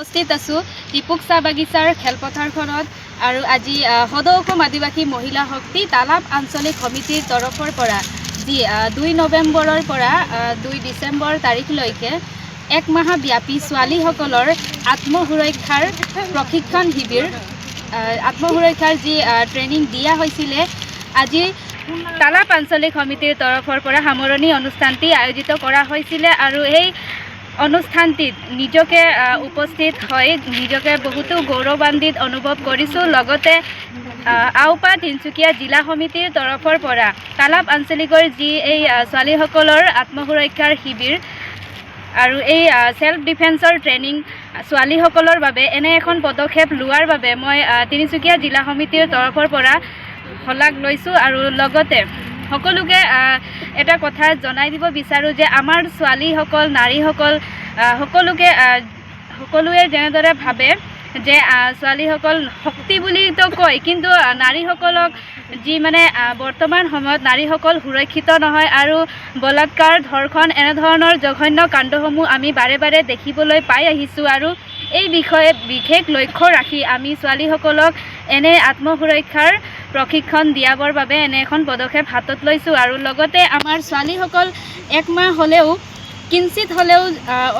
উপস্থিত আছোঁ টিপুক চাহ বাগিচাৰ খেলপথাৰখনত আৰু আজি সদৌ অসম আদিবাসী মহিলা শক্তি তালাপ আঞ্চলিক সমিতিৰ তৰফৰ পৰা যি 2 নৱেম্বৰৰ পৰা 2 ডিচেম্বৰ তাৰিখলৈকে এক মাহব্যাপী ছোৱালীসকলৰ আত্মসুৰক্ষাৰ প্ৰশিক্ষণ শিবিৰ আত্মসুৰক্ষাৰ যি ট্ৰেইনিং দিয়া হৈছিলে আজি তালাপ আঞ্চলিক সমিতিৰ তৰফৰ পৰা সামৰণি অনুষ্ঠানটি আয়োজিত কৰা হৈছিলে আৰু এই অনুষ্ঠানটিত নিজকে উপস্থিত হৈ নিজকে বহুতো গৌৰৱান্বিত অনুভৱ কৰিছোঁ। লগতে আওপা তিনিচুকীয়া জিলা সমিতিৰ তৰফৰ পৰা তালাপ আঞ্চলিকৰ যি এই ছোৱালীসকলৰ আত্মসুৰক্ষাৰ শিবিৰ আৰু এই সেল্ফ ডিফেন্সৰ ট্ৰেইনিং ছোৱালীসকলৰ বাবে এনে এখন পদক্ষেপ লোৱাৰ বাবে মই তিনিচুকীয়া জিলা সমিতিৰ তৰফৰ পৰা শলাগ লৈছোঁ আৰু লগতে সকলোকে এটা কথা জনাই দিব বিচাৰোঁ যে আমাৰ ছোৱালীসকল নাৰীসকল সকলোৱে যেনেদৰে ভাবে যে ছোৱালীসকল শক্তি বুলিতো কয়, কিন্তু নাৰীসকলক যি মানে বৰ্তমান সময়ত নাৰীসকল সুৰক্ষিত নহয় আৰু বলাৎকাৰ ধৰ্ষণ এনেধৰণৰ জঘন্য কাণ্ডসমূহ আমি বাৰে বাৰে দেখিবলৈ পাই আহিছোঁ আৰু এই বিষয়ে বিশেষ লক্ষ্য ৰাখি আমি ছোৱালীসকলক এনে আত্মসুৰক্ষাৰ প্ৰশিক্ষণ দিয়াবৰ বাবে এনে এখন পদক্ষেপ হাতত লৈছোঁ আৰু লগতে আমাৰ ছোৱালীসকল একমাহ হ'লেও কিঞ্চিত হ'লেও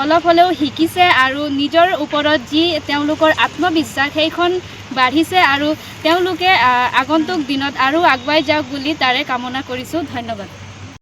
অলপ হ'লেও শিকিছে আৰু নিজৰ ওপৰত যি তেওঁলোকৰ আত্মবিশ্বাস সেইখন বাঢ়িছে আৰু তেওঁলোকে আগন্তুক দিনত আৰু আগুৱাই যাওক বুলি তাৰে কামনা কৰিছোঁ। ধন্যবাদ।